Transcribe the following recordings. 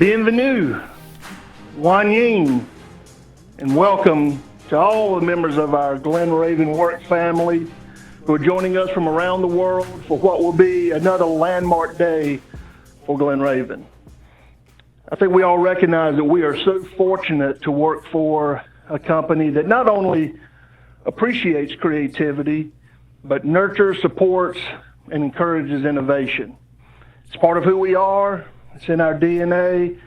Bienvenue, Wan Ying, and welcome to all the members of our GlenRaven work family who are joining us from around the world for what will be another landmark day for GlenRaven. I think we all recognize that we are so fortunate to work for a company that not only appreciates creativity, but nurtures, supports, and encourages innovation. It's part of who we are, it's in our DNA,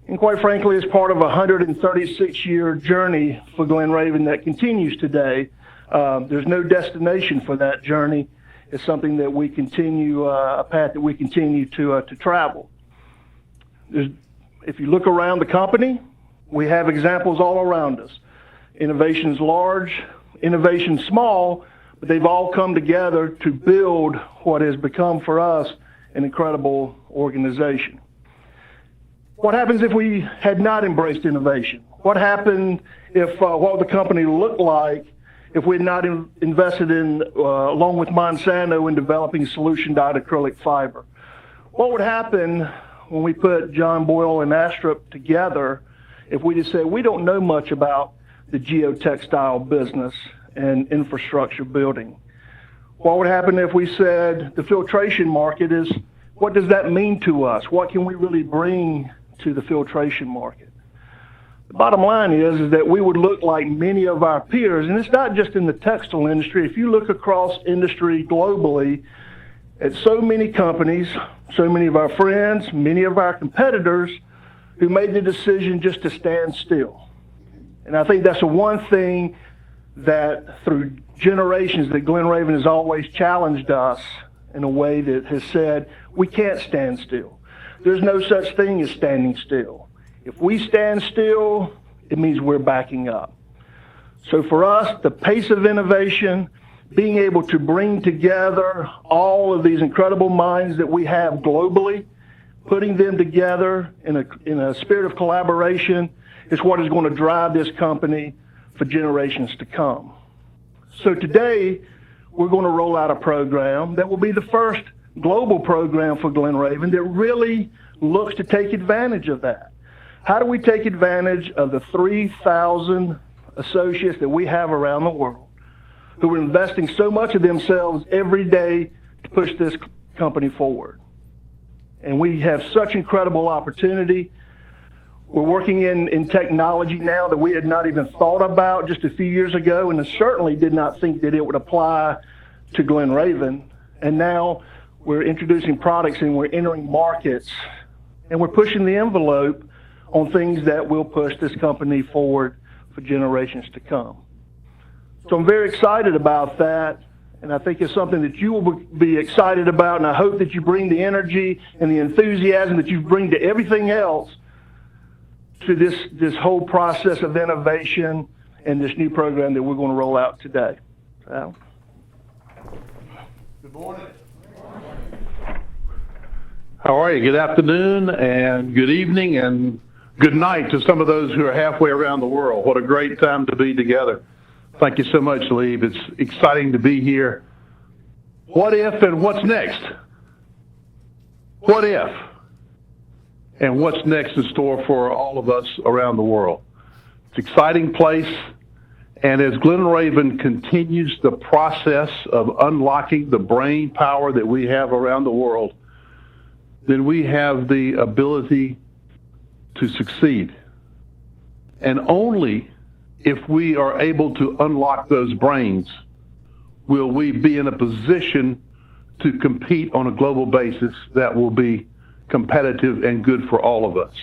and quite frankly, it's part of a 136-year journey for GlenRaven that continues today. There's no destination for that journey. It's something that we continue, a path that we continue to travel. If you look around the company, we have examples all around us. Innovation's large, innovation's small, but they've all come together to build what has become for us an incredible organization. What happens if we had not embraced innovation? What happened if, what would the company look like if we had not invested in, along with Monsanto, in developing solution-dyed acrylic fiber? What would happen when we put John Boyle and Astrup together if we just said, we don't know much about the geotextile business and infrastructure building? What would happen if we said the filtration market is, what does that mean to us? What can we really bring to the filtration market? The bottom line is that we would look like many of our peers, and it's not just in the textile industry. If you look across industry globally at so many companies, so many of our friends, many of our competitors who made the decision just to stand still. And I think that's the one thing that through generations that GlenRaven has always challenged us in a way that has said, we can't stand still. There's no such thing as standing still. If we stand still, it means we're backing up. So for us, the pace of innovation, being able to bring together all of these incredible minds that we have globally, putting them together in a spirit of collaboration is what is going to drive this company for generations to come. So today, we're going to roll out a program that will be the first global program for GlenRaven that really looks to take advantage of that. How do we take advantage of the 3,000 associates that we have around the world who are investing so much of themselves every day to push this company forward? And we have such incredible opportunity. We're working in technology now that we had not even thought about just a few years ago, and certainly did not think that it would apply to GlenRaven. And now we're introducing products and we're entering markets, and we're pushing the envelope on things that will push this company forward for generations to come. So I'm very excited about that, and I think it's something that you will be excited about, and I hope that you bring the energy and the enthusiasm that you bring to everything else to this whole process of innovation and this new program that we're going to roll out today. So. Good morning. How are you? Good afternoon and good evening and good night to some of those who are halfway around the world. What a great time to be together. Thank you so much, Lieb. It's exciting to be here. What if and what's next? What if? And what's next in store for all of us around the world? It's an exciting place. And as GlenRaven continues the process of unlocking the brain power that we have around the world, then we have the ability to succeed. And only if we are able to unlock those brains will we be in a position to compete on a global basis that will be competitive and good for all of us.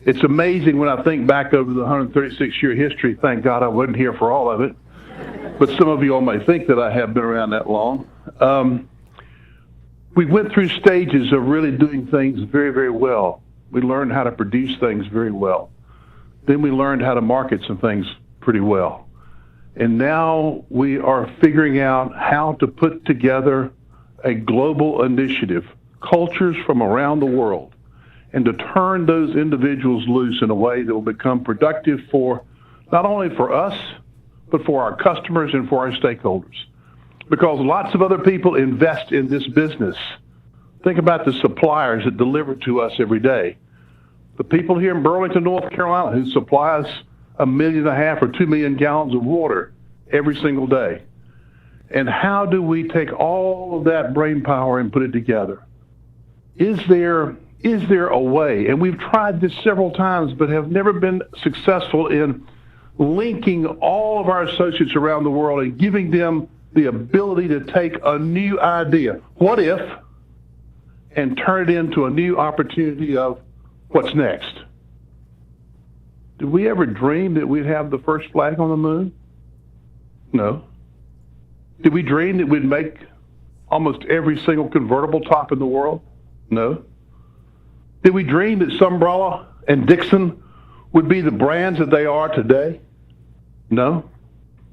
It's amazing when I think back over the 136-year history. Thank God I wasn't here for all of it. But some of you all may think that I have been around that long. We went through stages of really doing things very, very well. We learned how to produce things very well. Then we learned how to market some things pretty well. And now we are figuring out how to put together a global initiative, cultures from around the world, and to turn those individuals loose in a way that will become productive for not only for us, but for our customers and for our stakeholders. Because lots of other people invest in this business. Think about the suppliers that deliver to us every day. The people here in Burlington, North Carolina, who supply us 1.5 million or 2 million gallons of water every single day. And how do we take all of that brain power and put it together? Is there a way? And we've tried this several times, but have never been successful in linking all of our associates around the world and giving them the ability to take a new idea, what if, and turn it into a new opportunity of what's next. Did we ever dream that we'd have the first flag on the moon? No. Did we dream that we'd make almost every single convertible top in the world? No. Did we dream that Sunbrella and Dixon would be the brands that they are today? No.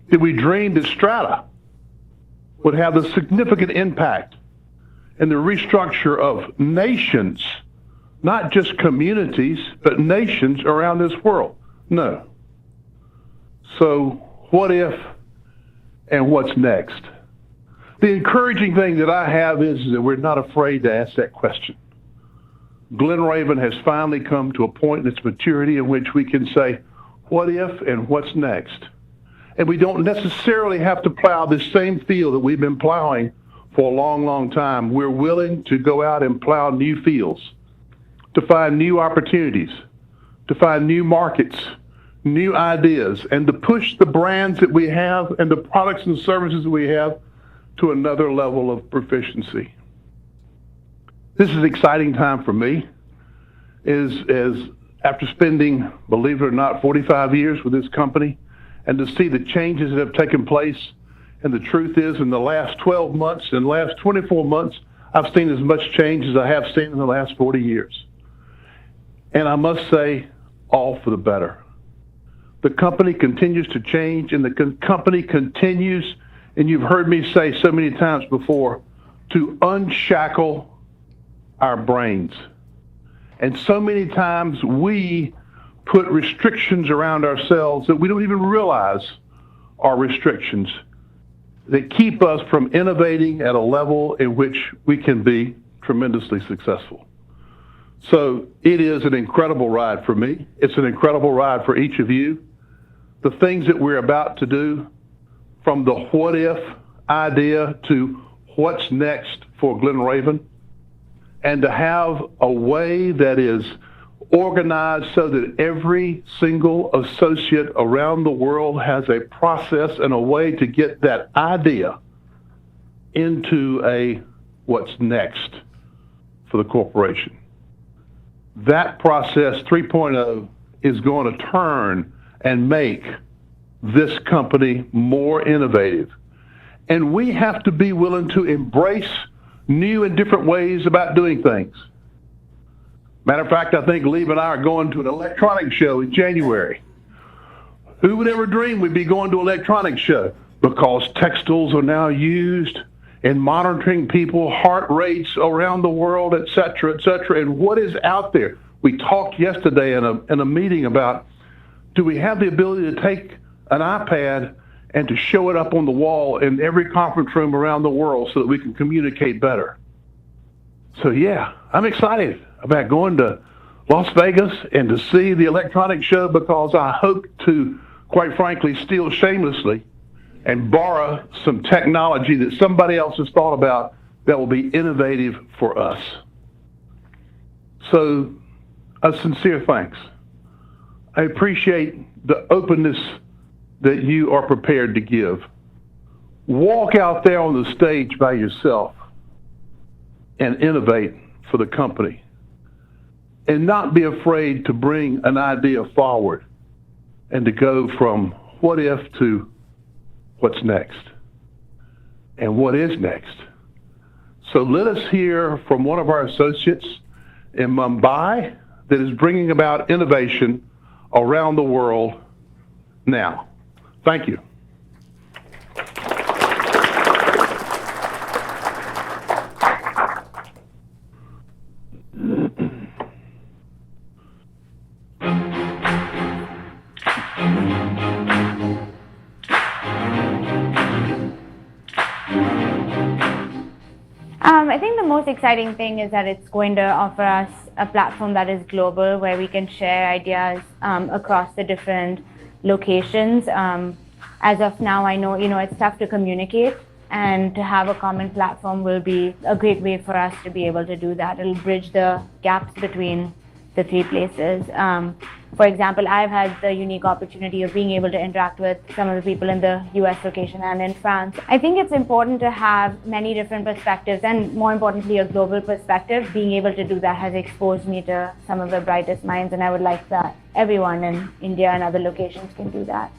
Did we dream that Strata would have the significant impact in the restructure of nations, not just communities, but nations around this world? No. So what if and what's next? The encouraging thing that I have is that we're not afraid to ask that question. GlenRaven has finally come to a point in its maturity in which we can say, what if and what's next? And we don't necessarily have to plow this same field that we've been plowing for a long, long time. We're willing to go out and plow new fields, to find new opportunities, to find new markets, new ideas, and to push the brands that we have and the products and services that we have to another level of proficiency. This is an exciting time for me, as after spending, believe it or not, 45 years with this company, and to see the changes that have taken place. And the truth is, in the last 12 months and last 24 months, I've seen as much change as I have seen in the last 40 years. And I must say, all for the better. The company continues to change, and the company continues, and you've heard me say so many times before, to unshackle our brains. And so many times we put restrictions around ourselves that we don't even realize are restrictions that keep us from innovating at a level in which we can be tremendously successful. So it is an incredible ride for me. It's an incredible ride for each of you. The things that we're about to do, from the what if idea to what's next for GlenRaven, and to have a way that is organized so that every single associate around the world has a process and a way to get that idea into a what's next for the corporation. That process 3.0 is going to turn and make this company more innovative. And we have to be willing to embrace new and different ways about doing things. Matter of fact, I think Lee and I are going to an electronics show in January. Who would ever dream we'd be going to an electronics show? Because textiles are now used in monitoring people's heart rates around the world, et cetera, and what is out there. We talked yesterday in a meeting about, do we have the ability to take an iPad and to show it up on the wall in every conference room around the world so that we can communicate better? So yeah, I'm excited about going to Las Vegas and to see the electronics show, because I hope to, quite frankly, steal shamelessly and borrow some technology that somebody else has thought about that will be innovative for us. So a sincere thanks. I appreciate the openness that you are prepared to give. Walk out there on the stage by yourself and innovate for the company. And not be afraid to bring an idea forward and to go from what if to what's next and what is next. So let us hear from one of our associates in Mumbai that is bringing about innovation around the world now. Thank you. I think the most exciting thing is that it's going to offer us a platform that is global, where we can share ideas across the different locations. As of now, I know it's tough to communicate, and to have a common platform will be a great way for us to be able to do that. It'll bridge the gaps between the three places. For example, I've had the unique opportunity of being able to interact with some of the people in the US location and in France. I think it's important to have many different perspectives, and more importantly, a global perspective. Being able to do that has exposed me to some of the brightest minds, and I would like that everyone in India and other locations can do that.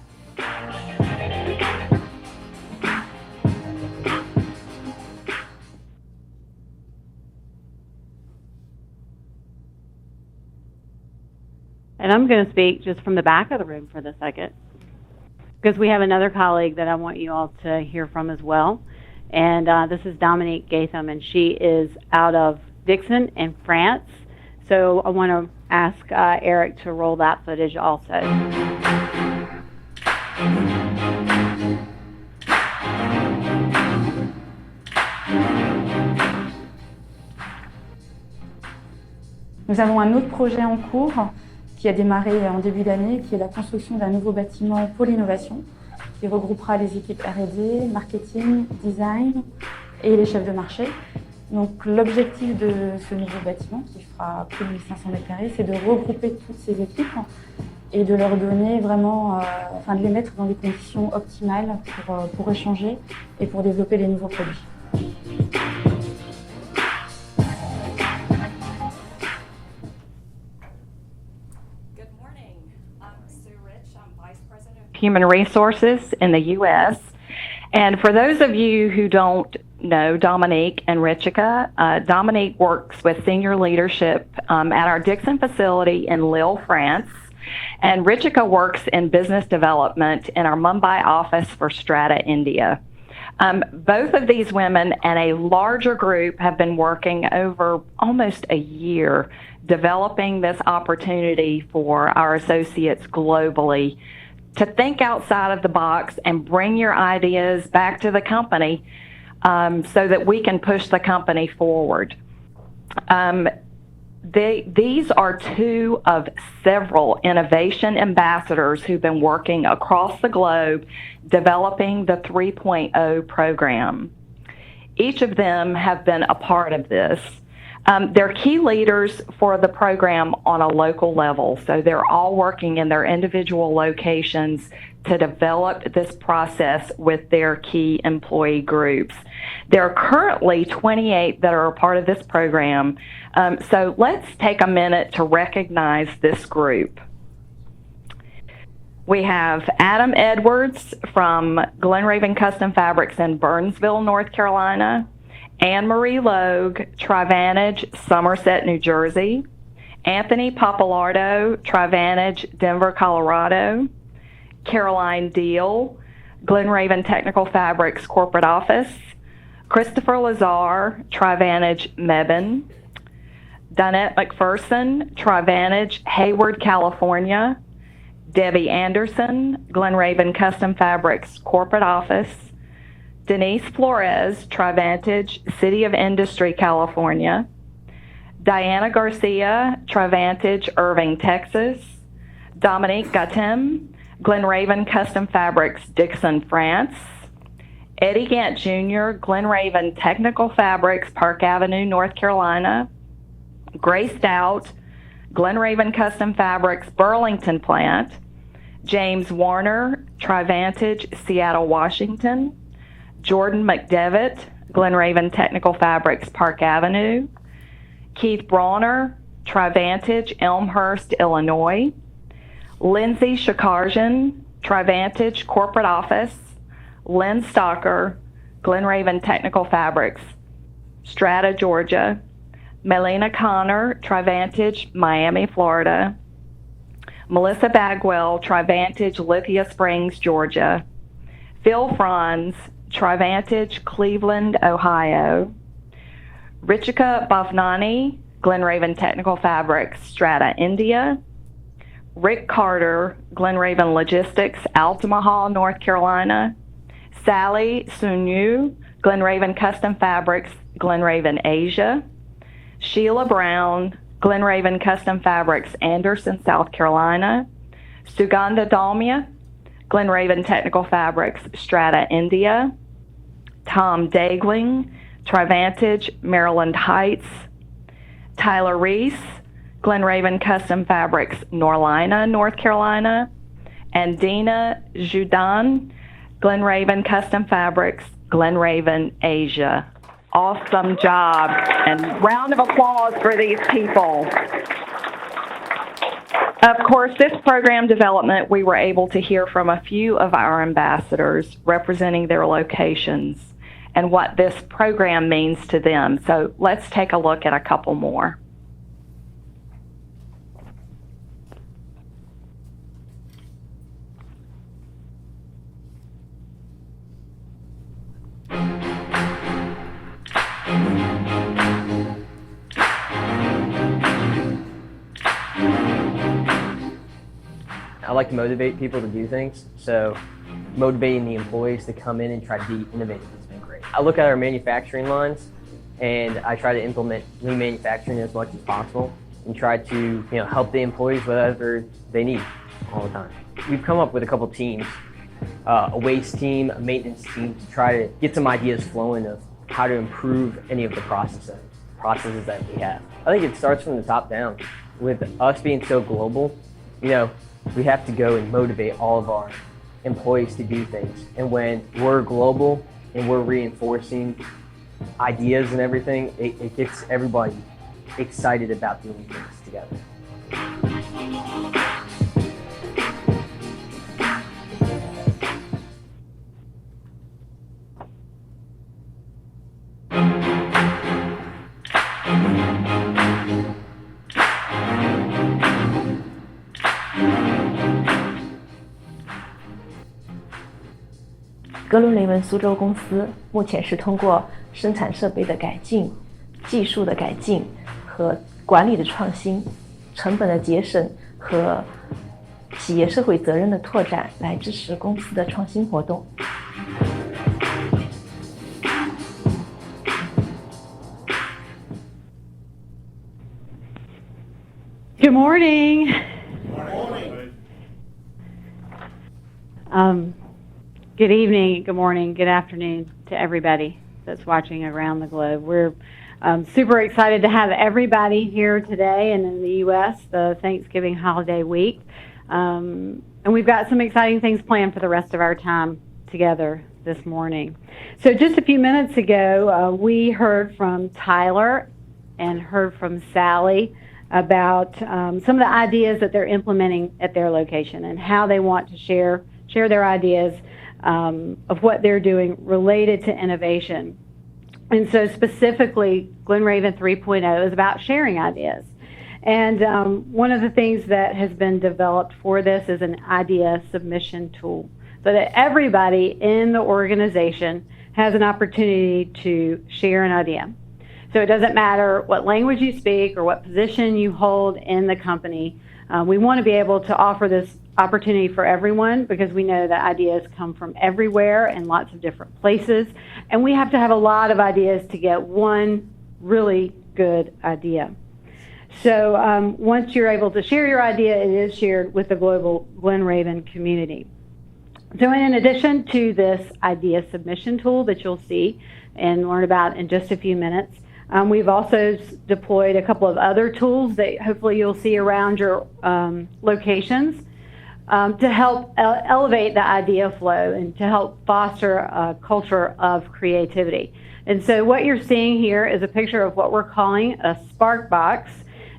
And I'm going to speak just from the back of the room for a second, because we have another colleague that I want you all to hear from as well. And this is Dominique Gatham, and she is out of Dixon in France. So I want to ask Eric to roll that footage also. Nous avons un autre projet en cours qui a démarré en début d'année, qui est la construction d'un nouveau bâtiment pour l'innovation, qui regroupera les équipes R&D, marketing, design et les chefs de marché. Donc l'objectif de ce nouveau bâtiment, qui fera plus de 1500 m², c'est de regrouper toutes ces équipes et de leur donner vraiment, de les mettre dans des conditions optimales pour échanger et pour développer les nouveaux produits. Human Resources in the U.S. And for those of you who don't know Dominique and Richika, Dominique works with senior leadership at our Dixon facility in Lille, France. And Richika works in business development in our Mumbai office for Strata India. Both of these women and a larger group have been working over almost a year developing this opportunity for our associates globally to think outside of the box and bring your ideas back to the company so that we can push the company forward. These are two of several innovation ambassadors who've been working across the globe developing the 3.0 program. Each of them have been a part of this. They're key leaders for the program on a local level, so they're all working in their individual locations to develop this process with their key employee groups. There are currently 28 that are a part of this program, so let's take a minute to recognize this group. We have Adam Edwards from GlenRaven Custom Fabrics in Burnsville, North Carolina, Anne-Marie Logue, Trivantage, Somerset, New Jersey, Anthony Papalardo, Trivantage, Denver, Colorado, Caroline Deal, GlenRaven Technical Fabrics Corporate Office, Christopher Lazar, Trivantage, Mebane, Donette McPherson, Trivantage, Hayward, California, Debbie Anderson, GlenRaven Custom Fabrics Corporate Office, Denise Flores, Trivantage, City of Industry, California, Diana Garcia, Trivantage, Irving, Texas, Dominique Gatem, GlenRaven Custom Fabrics, Dixon, France, Eddie Gant Jr., GlenRaven Technical Fabrics, Park Avenue, North Carolina, Grace Stout, GlenRaven Custom Fabrics, Burlington Plant, James Warner, Trivantage, Seattle, Washington, Jordan McDevitt, GlenRaven Technical Fabrics, Park Avenue, Keith Brawner, Trivantage, Elmhurst, Illinois, Lindsay Shakarjan, Trivantage Corporate Office, Lynn Stocker, GlenRaven Technical Fabrics, Strata, Georgia, Melina Connor, Trivantage, Miami, Florida, Melissa Bagwell, Trivantage, Lithia Springs, Georgia, Phil Franz, Trivantage, Cleveland, Ohio, Richika Bhavnani, GlenRaven Technical Fabrics, Strata, India, Rick Carter, GlenRaven Logistics, Altamaha, North Carolina, Sally Sunyu, GlenRaven Custom Fabrics, GlenRaven Asia. Sheila Brown, GlenRaven Custom Fabrics, Anderson, South Carolina. Sugandha Dalmia, GlenRaven Technical Fabrics, Strata, India. Tom Dagling, Trivantage, Maryland Heights. Tyler Reese, GlenRaven Custom Fabrics, Norlina, North Carolina. And Dina Judan, GlenRaven Custom Fabrics, GlenRaven Asia. Awesome job, and round of applause for these people. Of course, this program development, we were able to hear from a few of our ambassadors representing their locations and what this program means to them. So let's take a look at a couple more. I like to motivate people to do things, so motivating the employees to come in and try to be innovative has been great. I look at our manufacturing lines and I try to implement lean manufacturing as much as possible and try to help the employees whatever they need all the time. We've come up with a couple teams, a waste team, a maintenance team, to try to get some ideas flowing of how to improve any of the processes that we have. I think it starts from the top down. With us being so global, we have to go and motivate all of our employees to do things. And when we're global and we're reinforcing ideas and everything, it gets everybody excited about doing things together.格伦雷文苏州公司目前是通过生产设备的改进、技术的改进和管理的创新、成本的节省和企业社会责任的拓展来支持公司的创新活动。Good morning. Good evening, good morning, good afternoon to everybody that's watching around the globe. We're super excited to have everybody here today and in the U.S., the Thanksgiving holiday week. And we've got some exciting things planned for the rest of our time together this morning. So just a few minutes ago, we heard from Tyler and heard from Sally about some of the ideas that they're implementing at their location and how they want to share their ideas of what they're doing related to innovation. And so specifically, GlenRaven 3.0 is about sharing ideas. And one of the things that has been developed for this is an idea submission tool, so that everybody in the organization has an opportunity to share an idea. So it doesn't matter what language you speak or what position you hold in the company. We want to be able to offer this opportunity for everyone because we know that ideas come from everywhere and lots of different places. And we have to have a lot of ideas to get one really good idea. So once you're able to share your idea, it is shared with the global GlenRaven community. So in addition to this idea submission tool that you'll see and learn about in just a few minutes, we've also deployed a couple of other tools that hopefully you'll see around your locations to help elevate the idea flow and to help foster a culture of creativity. And so what you're seeing here is a picture of what we're calling a Spark Box.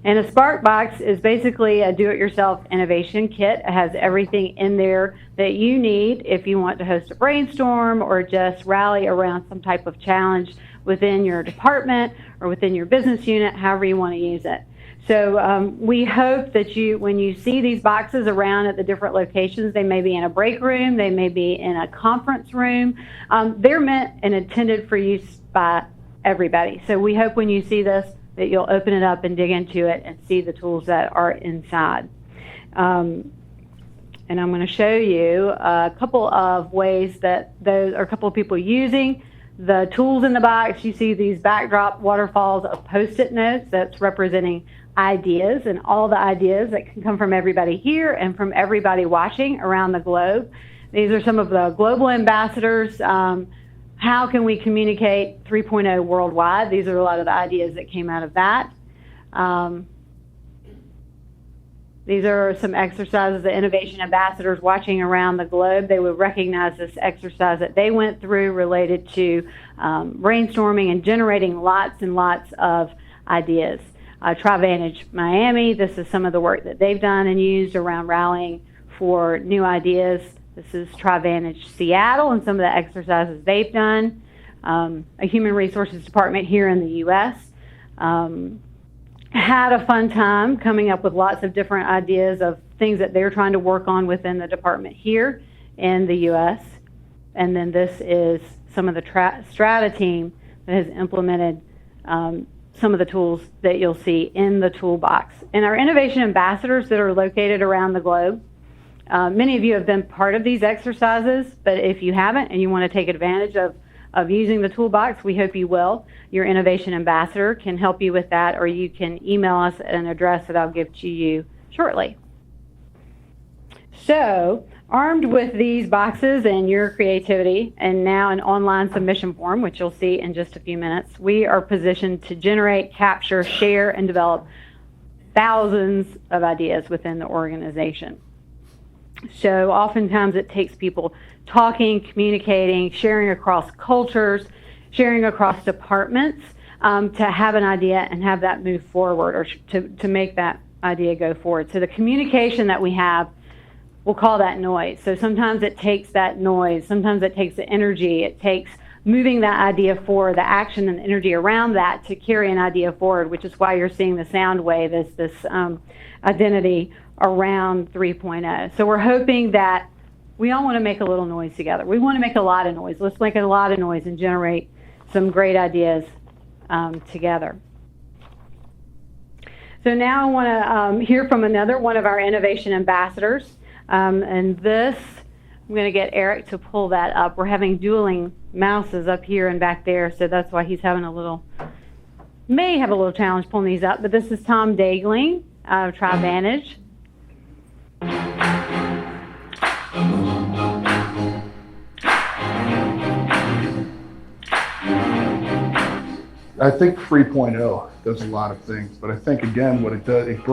And a Spark Box is basically a do-it-yourself innovation kit. It has everything in there that you need if you want to host a brainstorm or just rally around some type of challenge within your department or within your business unit, however you want to use it. So we hope that when you see these boxes around at the different locations, they may be in a break room, they may be in a conference room. They're meant and intended for use by everybody. So we hope when you see this that you'll open it up and dig into it and see the tools that are inside. And I'm going to show you a couple of ways that those, or a couple of people using the tools in the box. You see these backdrop waterfalls of Post-it notes. That's representing ideas, and all the ideas that can come from everybody here and from everybody watching around the globe. These are some of the global ambassadors. How can we communicate 3.0 worldwide? These are a lot of the ideas that came out of that. These are some exercises that innovation ambassadors watching around the globe, they would recognize this exercise that they went through related to brainstorming and generating lots and lots of ideas. TriVantage Miami, this is some of the work that they've done and used around rallying for new ideas. This is TriVantage Seattle and some of the exercises they've done. A human resources department here in the U.S. Had a fun time coming up with lots of different ideas of things that they're trying to work on within the department here in the U.S. And then this is some of the Strata team that has implemented some of the tools that you'll see in the toolbox. And our innovation ambassadors that are located around the globe, many of you have been part of these exercises, but if you haven't and you want to take advantage of using the toolbox, we hope you will. Your innovation ambassador can help you with that, or you can email us at an address that I'll give to you shortly. So, armed with these boxes and your creativity, and now an online submission form, which you'll see in just a few minutes, we are positioned to generate, capture, share, and develop thousands of ideas within the organization. So oftentimes it takes people talking, communicating, sharing across cultures, sharing across departments to have an idea and have that move forward, or to make that idea go forward. So the communication that we have, we'll call that noise. So sometimes it takes that noise, sometimes it takes the energy, it takes moving that idea forward, the action and energy around that to carry an idea forward, which is why you're seeing the sound wave, this identity around 3.0. So we're hoping that we all want to make a little noise together. We want to make a lot of noise. Let's make a lot of noise and generate some great ideas together. So now I want to hear from another one of our innovation ambassadors. And this, I'm going to get Eric to pull that up. We're having dueling mouses up here and back there, so that's why he's having may have a little challenge pulling these up. But this is Tom Dagling of TriVantage. I think 3.0 does a lot of things, but I think again what it does, it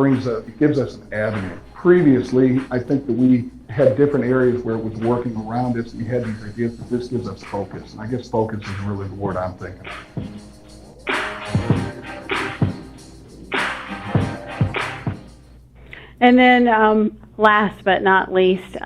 gives us an avenue. Previously, I think that we had different areas where it was working around us, and we had these ideas, but this gives us focus. And I guess focus is really the word I'm thinking of. And then last but not least,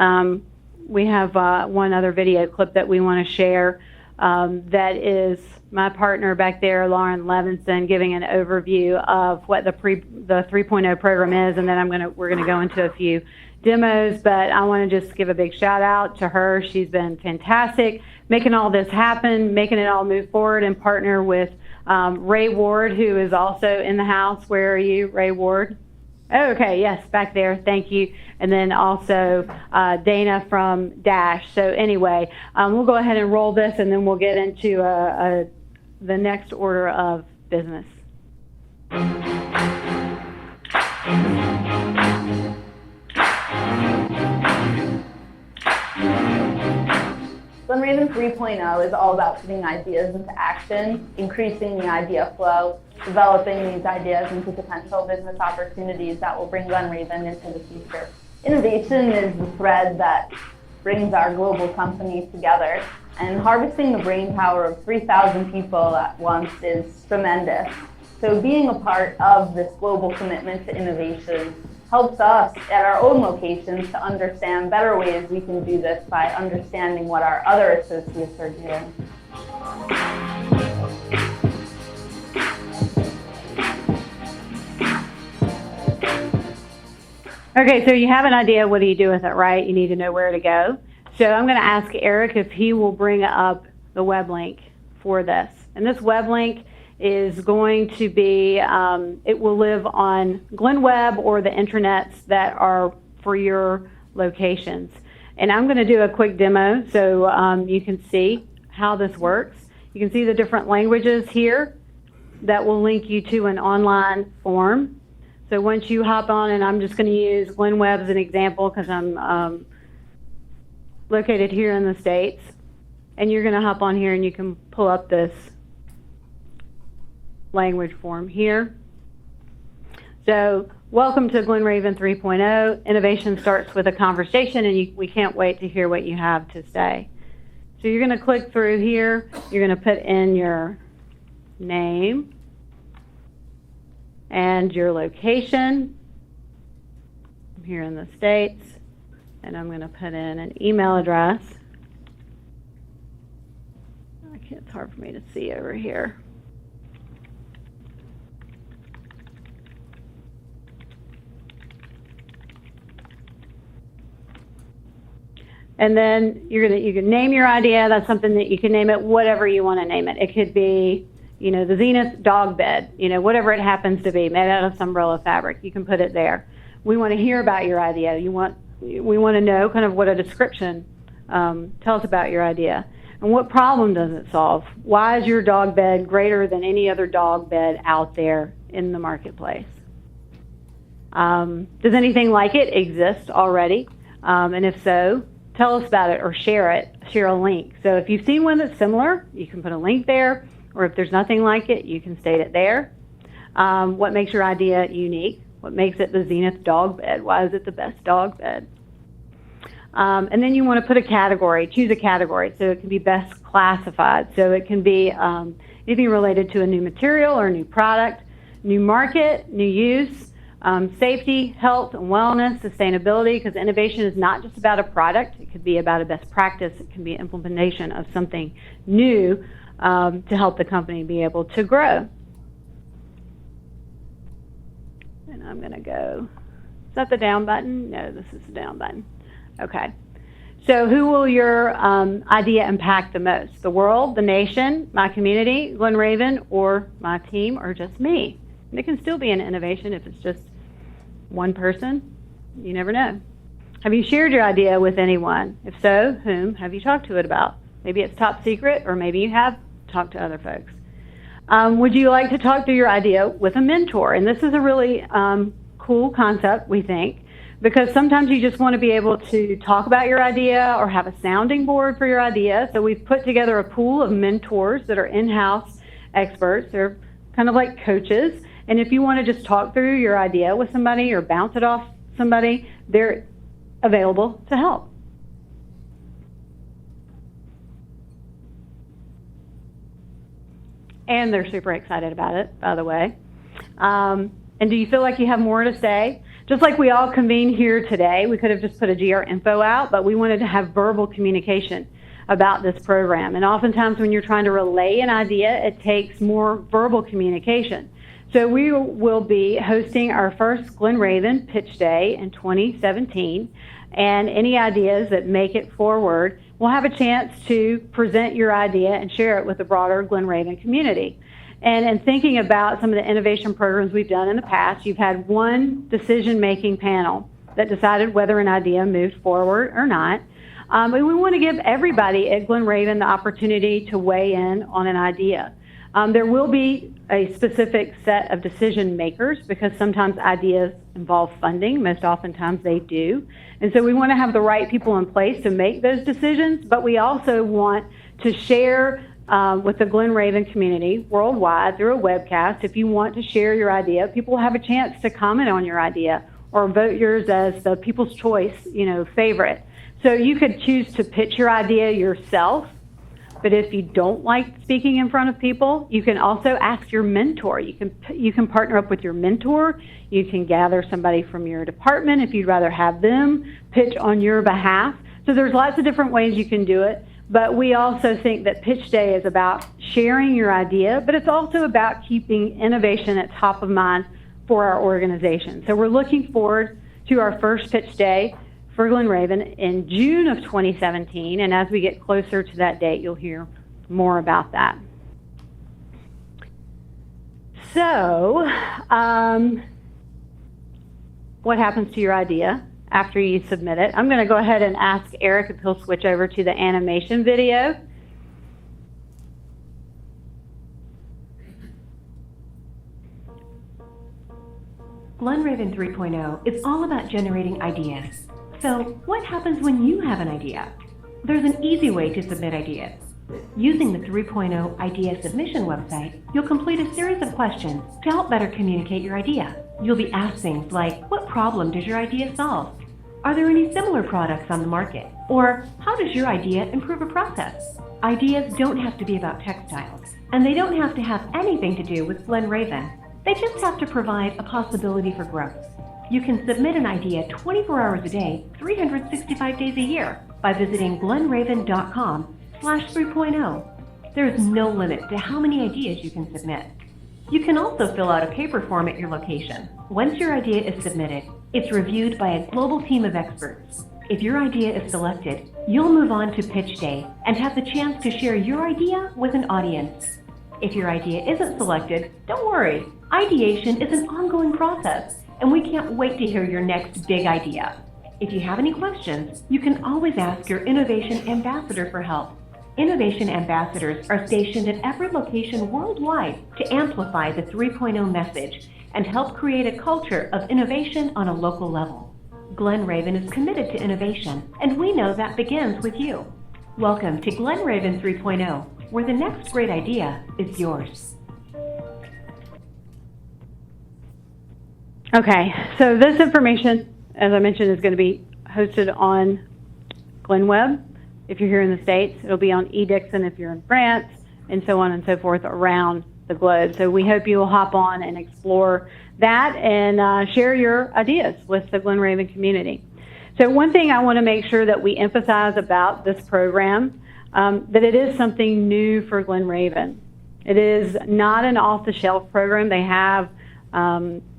we have one other video clip that we want to share that is my partner back there, Lauren Levinson, giving an overview of what the 3.0 program is, and then we're gonna go into a few demos. But I want to just give a big shout out to her. She's been fantastic, making all this happen, making it all move forward, and partner with Ray Ward, who is also in the house. Where are you, Ray Ward? Oh, okay, yes, back there, thank you. And then also Dana from Dash. So anyway, we'll go ahead and roll this, and then we'll get into the next order of business. GlenRaven 3.0 is all about putting ideas into action, increasing the idea flow, developing these ideas into potential business opportunities that will bring GlenRaven into the future. Innovation is the thread that brings our global companies together, and harvesting the brain power of 3,000 people at once is tremendous. So being a part of this global commitment to innovation helps us at our own locations to understand better ways we can do this by understanding what our other associates are doing. Okay, so you have an idea, what do you do with it, right? You need to know where to go. So I'm going to ask Eric if he will bring up the web link for this. And this web link is going to be, it will live on GlenWeb or the intranets that are for your locations. And I'm going to do a quick demo so you can see how this works. You can see the different languages here that will link you to an online form. So once you hop on, and I'm just going to use Glen Webb as an example because I'm located here in the States, and you're going to hop on here and you can pull up this language form here. So welcome to GlenRaven 3.0. Innovation starts with a conversation, and we can't wait to hear what you have to say. So you're going to click through here. You're going to put in your name and your location. I'm here in the States, and I'm going to put in an email address. It's hard for me to see over here. And then you can name your idea. That's something that you can name it whatever you want to name it. It could be, the Zenith dog bed, whatever it happens to be, made out of umbrella fabric. You can put it there. We want to hear about your idea. We want to know kind of what a description tells about your idea. And what problem does it solve? Why is your dog bed greater than any other dog bed out there in the marketplace? Does anything like it exist already? And if so, tell us about it or share a link. So if you've seen one that's similar, you can put a link there, or if there's nothing like it, you can state it there. What makes your idea unique? What makes it the Zenith dog bed? Why is it the best dog bed? And then you want to put a category, choose a category, so it can be best classified. So it can be anything related to a new material or a new product, new market, new use, safety, health and wellness, sustainability, because innovation is not just about a product. It could be about a best practice. It can be implementation of something new to help the company be able to grow. And I'm going to go, is that the down button? No, this is the down button. Okay. So who will your idea impact the most? The world, the nation, my community, GlenRaven, or my team, or just me? And it can still be an innovation if it's just one person. You never know. Have you shared your idea with anyone? If so, whom have you talked to it about? Maybe it's top secret, or maybe you have talked to other folks. Would you like to talk through your idea with a mentor? And this is a really cool concept, we think, because sometimes you just want to be able to talk about your idea or have a sounding board for your idea. So we've put together a pool of mentors that are in-house experts. They're kind of like coaches. And if you want to just talk through your idea with somebody or bounce it off somebody, they're available to help. And they're super excited about it, by the way. And do you feel like you have more to say? Just like we all convened here today, we could have just put a GR info out, but we wanted to have verbal communication about this program. And oftentimes when you're trying to relay an idea, it takes more verbal communication. So we will be hosting our first GlenRaven Pitch Day in 2017, and any ideas that make it forward will have a chance to present your idea and share it with the broader GlenRaven community. And in thinking about some of the innovation programs we've done in the past, you've had one decision-making panel that decided whether an idea moved forward or not. And we want to give everybody at GlenRaven the opportunity to weigh in on an idea. There will be a specific set of decision makers because sometimes ideas involve funding. Most oftentimes they do. And so we want to have the right people in place to make those decisions, but we also want to share with the GlenRaven community worldwide through a webcast. If you want to share your idea, people will have a chance to comment on your idea or vote yours as the People's Choice, favorite. So you could choose to pitch your idea yourself, but if you don't like speaking in front of people, you can also ask your mentor. You can partner up with your mentor. You can gather somebody from your department if you'd rather have them pitch on your behalf. So there's lots of different ways you can do it. But we also think that Pitch Day is about sharing your idea, but it's also about keeping innovation at top of mind for our organization. So we're looking forward to our first Pitch Day for GlenRaven in June of 2017, and as we get closer to that date, you'll hear more about that. So, what happens to your idea after you submit it. I'm going to go ahead and ask Eric if he'll switch over to the animation video. GlenRaven 3.0 is all about generating ideas. So, what happens when you have an idea? There's an easy way to submit ideas. Using the 3.0 idea submission website, you'll complete a series of questions to help better communicate your idea. You'll be asked things like, what problem does your idea solve? Are there any similar products on the market? Or, how does your idea improve a process? Ideas don't have to be about textiles, and they don't have to have anything to do with GlenRaven. They just have to provide a possibility for growth. You can submit an idea 24 hours a day, 365 days a year by visiting GlenRaven.com/3.0. There is no limit to how many ideas you can submit. You can also fill out a paper form at your location. Once your idea is submitted, it's reviewed by a global team of experts. If your idea is selected, you'll move on to pitch day and have the chance to share your idea with an audience. If your idea isn't selected, don't worry. Ideation is an ongoing process, and we can't wait to hear your next big idea. If you have any questions, you can always ask your Innovation Ambassador for help. Innovation Ambassadors are stationed at every location worldwide to amplify the 3.0 message and help create a culture of innovation on a local level. GlenRaven is committed to innovation, and we know that begins with you. Welcome to GlenRaven 3.0, where the next great idea is yours. Okay, so this information, as I mentioned, is going to be hosted on GlenWeb if you're here in the States. It'll be on eDixon if you're in France, and so on and so forth around the globe. So we hope you will hop on and explore that and share your ideas with the GlenRaven community. So one thing I want to make sure that we emphasize about this program, that it is something new for GlenRaven. It is not an off-the-shelf program. They have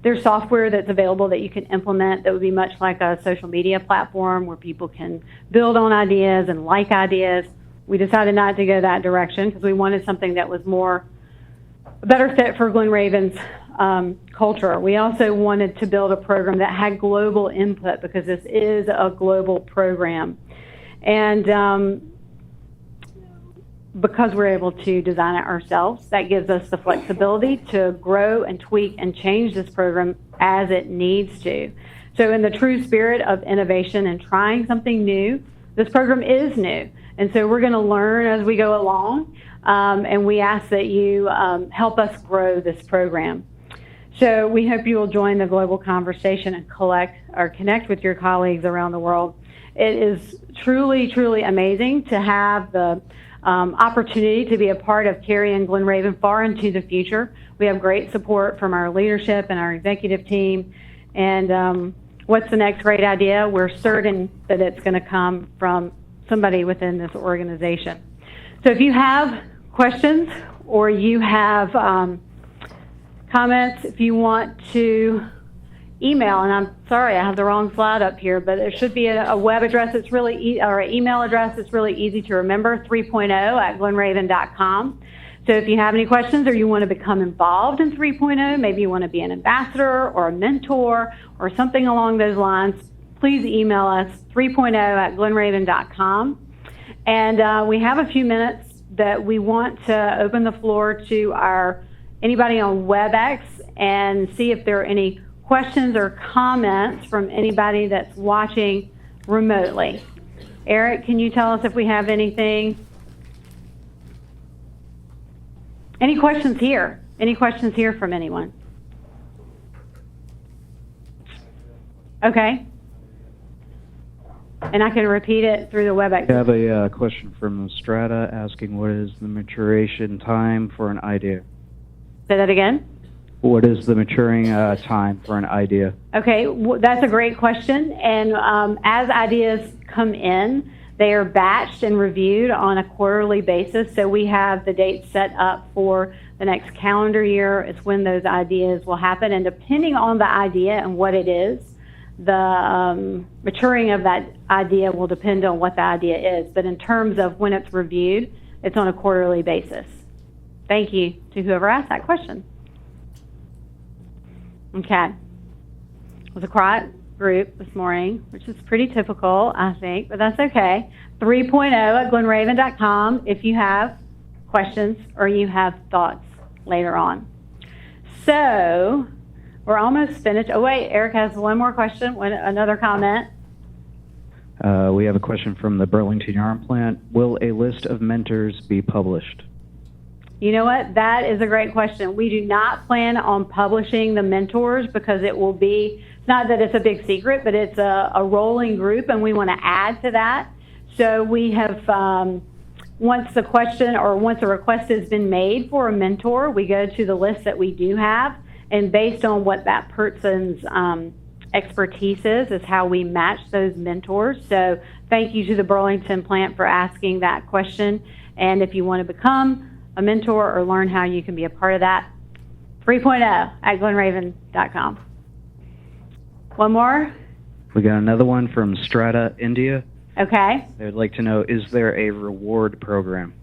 there's software that's available that you can implement that would be much like a social media platform where people can build on ideas and like ideas. We decided not to go that direction because we wanted something that was a better fit for GlenRaven's culture. We also wanted to build a program that had global input because this is a global program. And because we're able to design it ourselves, that gives us the flexibility to grow and tweak and change this program as it needs to. So in the true spirit of innovation and trying something new, this program is new. And so we're going to learn as we go along, and we ask that you help us grow this program. So we hope you will join the global conversation and connect with your colleagues around the world. It is truly, truly amazing to have the opportunity to be a part of carrying GlenRaven far into the future. We have great support from our leadership and our executive team. And what's the next great idea? We're certain that it's going to come from somebody within this organization. So if you have questions or you have comments, if you want to email, and I'm sorry I have the wrong slide up here, but there should be a web address that's really or an email address that's really easy to remember, 3.0@GlenRaven.com. So if you have any questions or you want to become involved in 3.0, maybe you want to be an ambassador or a mentor or something along those lines, please email us, 3.0@GlenRaven.com. And we have a few minutes that we want to open the floor to anybody on WebEx and see if there are any questions or comments from anybody that's watching remotely. Eric, can you tell us if we have anything? Any questions here? Any questions here from anyone? Okay. And I can repeat it through the WebEx. I have a question from Strata asking what is the maturation time for an idea? Say that again? What is the maturing time for an idea? Okay, that's a great question. And as ideas come in, they are batched and reviewed on a quarterly basis. So we have the dates set up for the next calendar year. It's when those ideas will happen. And depending on the idea and what it is, the maturing of that idea will depend on what the idea is. But in terms of when it's reviewed, it's on a quarterly basis. Thank you to whoever asked that question. Okay. Was a group this morning, which is pretty typical, I think, but that's okay. 3.0 at GlenRaven.com if you have questions or you have thoughts later on. So we're almost finished. Oh, wait, Eric has one more question, another comment. We have a question from the Burlington Yarn Plant. Will a list of mentors be published? You know what? That is a great question. We do not plan on publishing the mentors because it will be, not that it's a big secret, but it's a rolling group and we want to add to that. So we have, once the question or once a request has been made for a mentor, we go to the list that we do have, and based on what that person's expertise is how we match those mentors. So thank you to the Burlington plant for asking that question. And if you want to become a mentor or learn how you can be a part of that, 3.0 at GlenRaven.com. One more? We got another one from Strata, India. Okay. They would like to know, is there a reward program?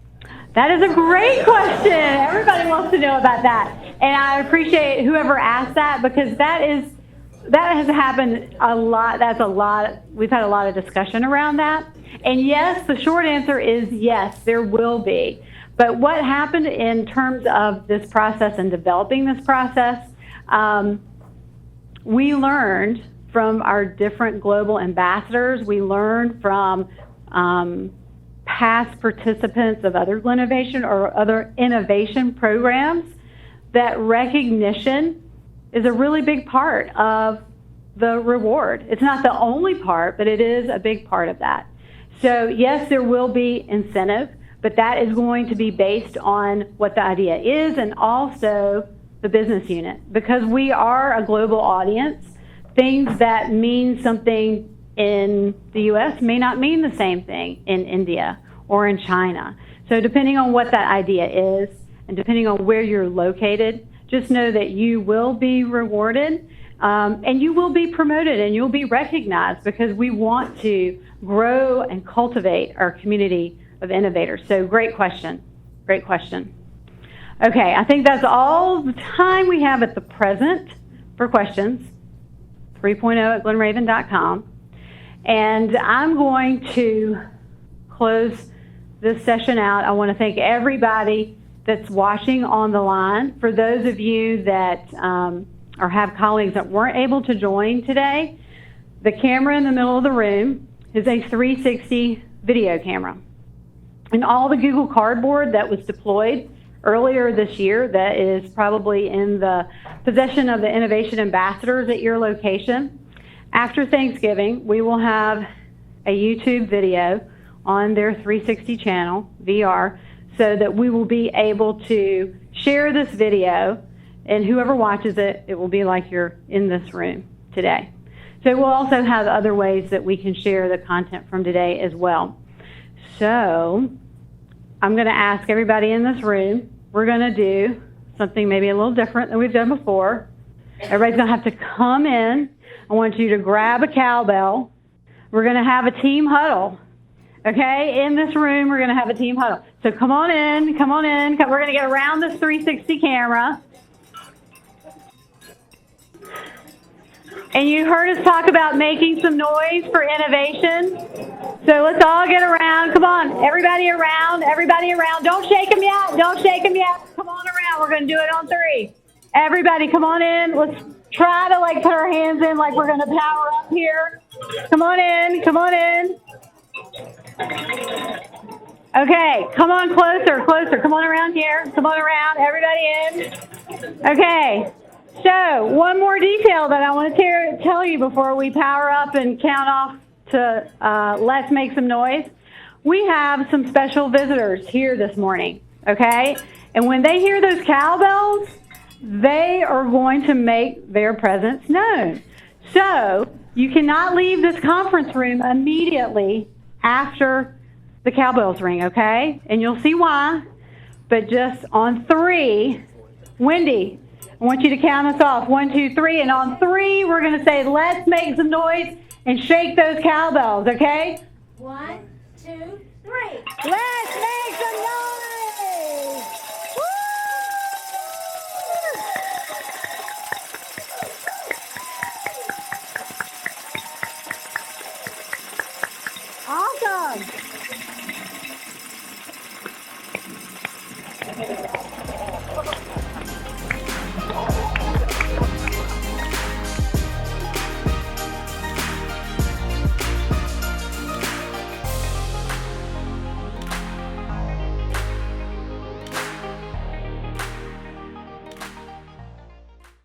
That is a great question. Everybody wants to know about that. And I appreciate whoever asked that because that has happened a lot. That's a lot. We've had a lot of discussion around that. And yes, the short answer is yes, there will be. But what happened in terms of this process and developing this process, we learned from our different global ambassadors. We learned from past participants of other GlenRaven or other innovation programs that recognition is a really big part of the reward. It's not the only part, but it is a big part of that. So yes, there will be incentive, but that is going to be based on what the idea is and also the business unit. Because we are a global audience, things that mean something in the US may not mean the same thing in India or in China. So depending on what that idea is and depending on where you're located, just know that you will be rewarded and you will be promoted and you'll be recognized because we want to grow and cultivate our community of innovators. So great question. Great question. Okay, I think that's all the time we have at the present for questions. 3.0 at GlenRaven.com. And I'm going to close this session out. I want to thank everybody that's watching on the line. For those of you that or have colleagues that weren't able to join today, the camera in the middle of the room is a 360 video camera. And all the Google Cardboard that was deployed earlier this year that is probably in the possession of the innovation ambassadors at your location. After Thanksgiving, we will have a YouTube video on their 360 channel, VR, so that we will be able to share this video, and whoever watches it, it will be like you're in this room today. So we'll also have other ways that we can share the content from today as well. So I'm going to ask everybody in this room, we're going to do something maybe a little different than we've done before. Everybody's going to have to come in. I want you to grab a cowbell. We're going to have a team huddle. Okay, in this room, we're going to have a team huddle. So come on in, come on in. We're going to get around this 360 camera. And you heard us talk about making some noise for innovation. So let's all get around. Come on, everybody around, everybody around. Don't shake them yet, don't shake them yet. Come on around, we're going to do it on 3. Everybody come on in. Let's try to like put our hands in like we're going to power up here. Come on in, come on in. Okay, come on closer, closer. Come on around here. Come on around, everybody in. Okay, so one more detail that I want to tell you before we power up and count off to let's make some noise. We have some special visitors here this morning, okay? And when they hear those cowbells, they are going to make their presence known. So you cannot leave this conference room immediately after the cowbells ring, okay? And you'll see why. But just on 3, Wendy, I want you to count us off. 1, 2, 3. And on 3, we're going to say, let's make some noise and shake those cowbells, okay? 1, 2, 3. Let's make some